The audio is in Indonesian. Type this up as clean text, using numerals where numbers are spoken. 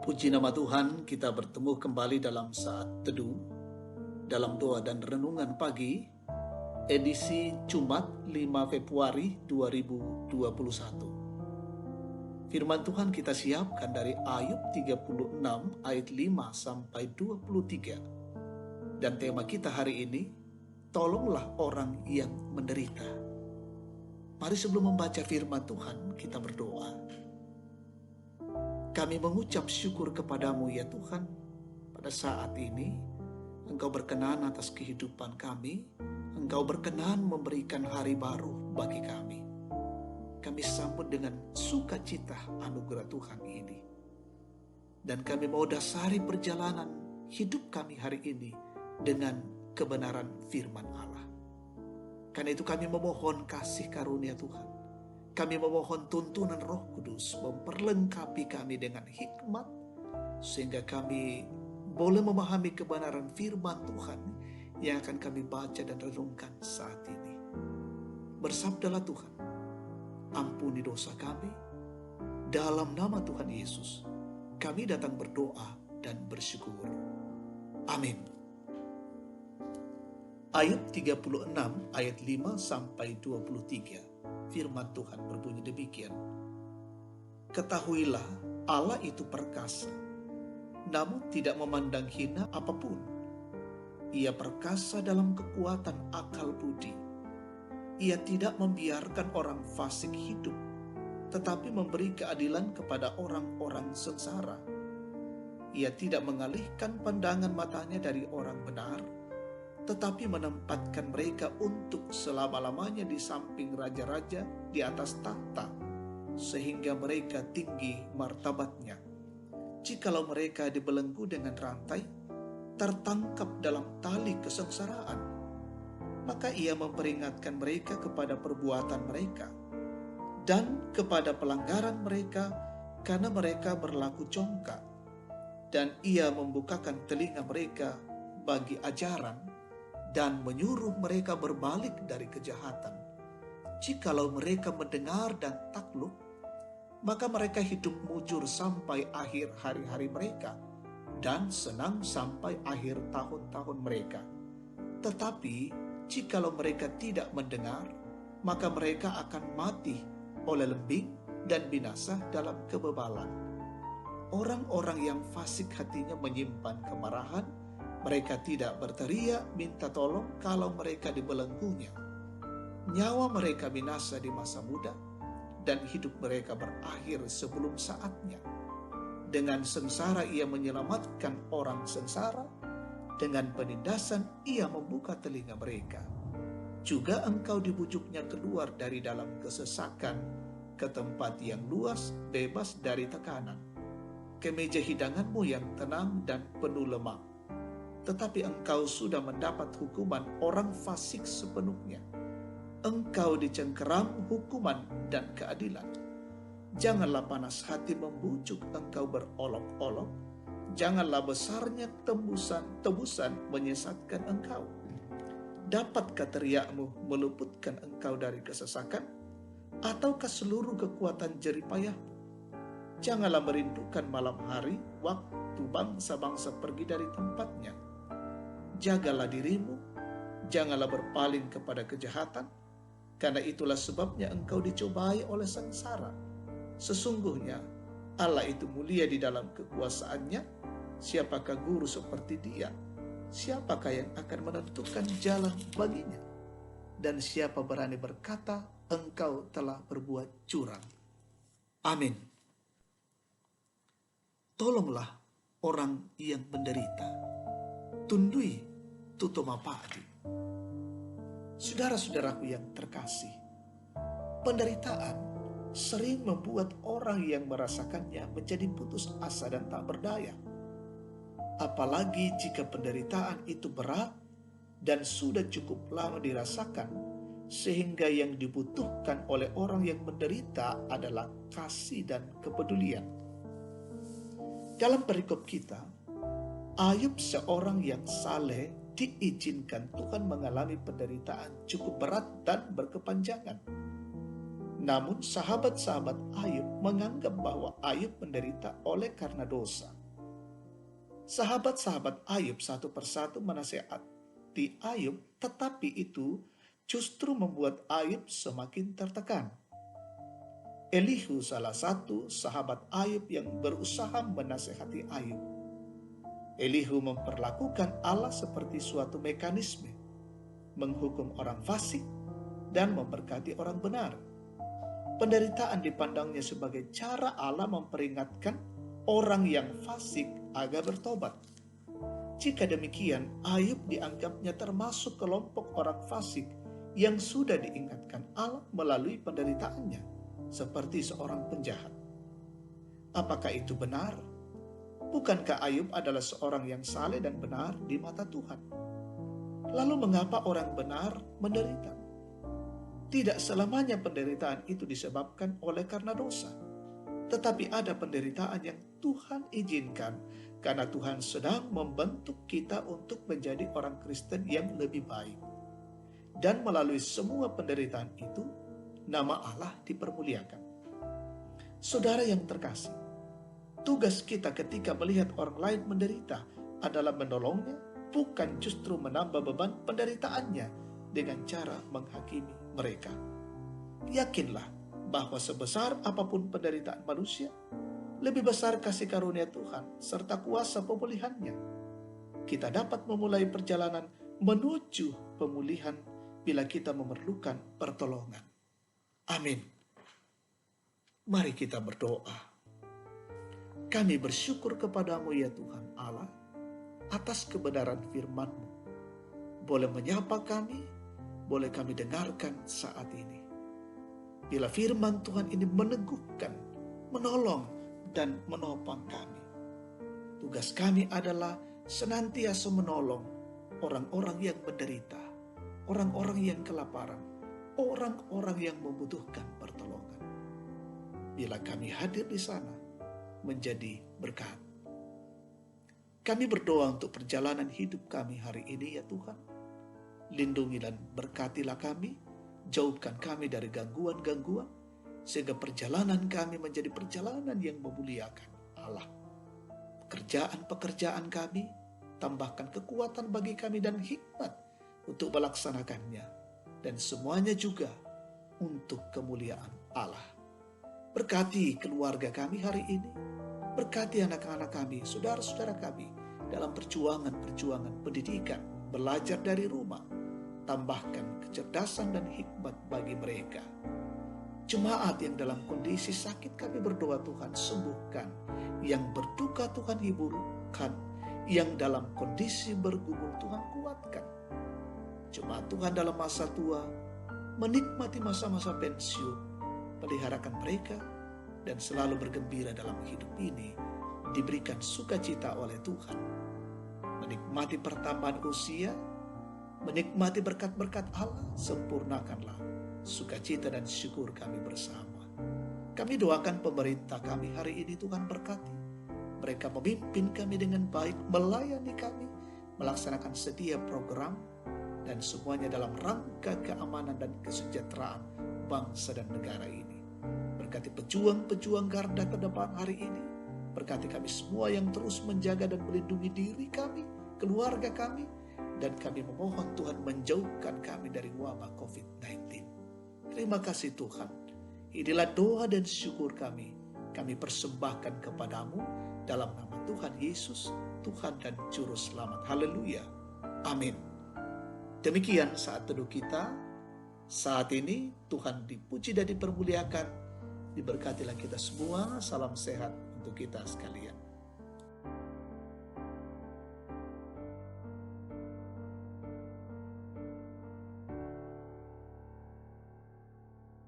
Puji nama Tuhan, kita bertemu kembali dalam saat teduh, dalam doa dan renungan pagi, edisi Jumat 5 Februari 2021. Firman Tuhan kita siapkan dari Ayub 36 ayat 5 sampai 23. Dan tema kita hari ini, tolonglah orang yang menderita. Mari sebelum membaca firman Tuhan, kita berdoa. Kami mengucap syukur kepadamu ya Tuhan, pada saat ini Engkau berkenan atas kehidupan kami, Engkau berkenan memberikan hari baru bagi kami. Kami sambut dengan sukacita anugerah Tuhan ini. Dan kami mau dasari perjalanan hidup kami hari ini dengan kebenaran firman Allah. Karena itu kami memohon kasih karunia Tuhan. Kami memohon tuntunan Roh Kudus memperlengkapi kami dengan hikmat, sehingga kami boleh memahami kebenaran firman Tuhan yang akan kami baca dan renungkan saat ini. Bersabdalah Tuhan, ampuni dosa kami. Dalam nama Tuhan Yesus, kami datang berdoa dan bersyukur. Amin. Ayub 36 ayat 5 sampai 23. Firman Tuhan berbunyi demikian. Ketahuilah Allah itu perkasa, namun tidak memandang hina apapun. Ia perkasa dalam kekuatan akal budi. Ia tidak membiarkan orang fasik hidup, tetapi memberi keadilan kepada orang-orang sengsara. Ia tidak mengalihkan pandangan matanya dari orang benar, tetapi menempatkan mereka untuk selama-lamanya di samping raja-raja di atas tahta, sehingga mereka tinggi martabatnya. Jikalau mereka dibelenggu dengan rantai, tertangkap dalam tali kesengsaraan, maka ia memperingatkan mereka kepada perbuatan mereka dan kepada pelanggaran mereka, karena mereka berlaku congkak, dan ia membukakan telinga mereka bagi ajaran dan menyuruh mereka berbalik dari kejahatan. Jikalau mereka mendengar dan takluk, maka mereka hidup mujur sampai akhir hari-hari mereka, dan senang sampai akhir tahun-tahun mereka. Tetapi jikalau mereka tidak mendengar, maka mereka akan mati oleh lembing dan binasa dalam kebebalan. Orang-orang yang fasik hatinya menyimpan kemarahan, mereka tidak berteriak minta tolong kalau mereka dibelenggunya. Nyawa mereka binasa di masa muda, dan hidup mereka berakhir sebelum saatnya. Dengan sengsara ia menyelamatkan orang sengsara, dengan penindasan ia membuka telinga mereka. Juga engkau dibujuknya keluar dari dalam kesesakan ke tempat yang luas, bebas dari tekanan, ke meja hidanganmu yang tenang dan penuh lemak. Tetapi engkau sudah mendapat hukuman orang fasik sepenuhnya. Engkau dicengkeram hukuman dan keadilan. Janganlah panas hati membujuk engkau berolok-olok. Janganlah besarnya tebusan menyesatkan engkau. Dapatkah teriakmu meluputkan engkau dari kesesakan? Ataukah seluruh kekuatan jeripayahmu? Janganlah merindukan malam hari, waktu bangsa-bangsa pergi dari tempatnya. Jagalah dirimu, janganlah berpaling kepada kejahatan, karena itulah sebabnya engkau dicobai oleh sengsara. Sesungguhnya Allah itu mulia di dalam kekuasaannya. Siapakah guru seperti dia? Siapakah yang akan menentukan jalan baginya? Dan siapa berani berkata, engkau telah berbuat curang? Amin. Tolonglah orang yang menderita. Tundui tutomapadi. Saudara-saudaraku yang terkasih, penderitaan sering membuat orang yang merasakannya menjadi putus asa dan tak berdaya. Apalagi jika penderitaan itu berat dan sudah cukup lama dirasakan, sehingga yang dibutuhkan oleh orang yang menderita adalah kasih dan kepedulian. Dalam perikop kita, Ayub, seorang yang saleh, diizinkan Tuhan mengalami penderitaan cukup berat dan berkepanjangan. Namun sahabat-sahabat Ayub menganggap bahwa Ayub menderita oleh karena dosa. Sahabat-sahabat Ayub satu persatu menasehati Ayub, tetapi itu justru membuat Ayub semakin tertekan. Elihu salah satu sahabat Ayub yang berusaha menasehati Ayub. Elihu memperlakukan Allah seperti suatu mekanisme, menghukum orang fasik dan memberkati orang benar. Penderitaan dipandangnya sebagai cara Allah memperingatkan orang yang fasik agar bertobat. Jika demikian, Ayub dianggapnya termasuk kelompok orang fasik yang sudah diingatkan Allah melalui penderitaannya, seperti seorang penjahat. Apakah itu benar? Bukankah Ayub adalah seorang yang saleh dan benar di mata Tuhan? Lalu mengapa orang benar menderita? Tidak selamanya penderitaan itu disebabkan oleh karena dosa. Tetapi ada penderitaan yang Tuhan izinkan karena Tuhan sedang membentuk kita untuk menjadi orang Kristen yang lebih baik. Dan melalui semua penderitaan itu, nama Allah dipermuliakan. Saudara yang terkasih, tugas kita ketika melihat orang lain menderita adalah menolongnya, bukan justru menambah beban penderitaannya dengan cara menghakimi mereka. Yakinlah bahwa sebesar apapun penderitaan manusia, lebih besar kasih karunia Tuhan serta kuasa pemulihannya. Kita dapat memulai perjalanan menuju pemulihan bila kita memerlukan pertolongan. Amin. Mari kita berdoa. Kami bersyukur kepadamu ya Tuhan Allah atas kebenaran firman-Mu. Boleh menyapa kami, boleh kami dengarkan saat ini. Bila firman Tuhan ini meneguhkan, menolong, dan menopang kami. Tugas kami adalah senantiasa menolong orang-orang yang menderita, orang-orang yang kelaparan, orang-orang yang membutuhkan pertolongan. Bila kami hadir di sana, menjadi berkat. Kami berdoa untuk perjalanan hidup kami hari ini ya Tuhan. Lindungi dan berkatilah kami, jauhkan kami dari gangguan-gangguan, sehingga perjalanan kami menjadi perjalanan yang memuliakan Allah. Pekerjaan-pekerjaan kami, tambahkan kekuatan bagi kami dan hikmat untuk melaksanakannya. Dan semuanya juga untuk kemuliaan Allah. Berkati keluarga kami hari ini. Berkati anak-anak kami, saudara-saudara kami dalam perjuangan-perjuangan pendidikan, belajar dari rumah. Tambahkan kecerdasan dan hikmat bagi mereka. Jemaat yang dalam kondisi sakit kami berdoa Tuhan sembuhkan. Yang berduka Tuhan hiburkan. Yang dalam kondisi bergumul Tuhan kuatkan. Jemaat Tuhan dalam masa tua menikmati masa-masa pensiun, peliharakan mereka dan selalu bergembira dalam hidup ini, diberikan sukacita oleh Tuhan. Menikmati pertambahan usia, menikmati berkat-berkat Allah, sempurnakanlah sukacita dan syukur kami bersama. Kami doakan pemerintah kami hari ini Tuhan berkati. Mereka memimpin kami dengan baik, melayani kami, melaksanakan setiap program, dan semuanya dalam rangka keamanan dan kesejahteraan bangsa dan negara ini. Berkati pejuang-pejuang garda terdepan hari ini. Berkati kami semua yang terus menjaga dan melindungi diri kami, keluarga kami, dan kami memohon Tuhan menjauhkan kami dari wabah COVID-19. Terima kasih Tuhan. Inilah doa dan syukur kami. Kami persembahkan kepadamu dalam nama Tuhan Yesus, Tuhan dan Juru Selamat. Haleluya. Amin. Demikian saat teduh kita. Saat ini Tuhan dipuji dan dipermuliakan. Diberkatilah kita semua. Salam sehat untuk kita sekalian.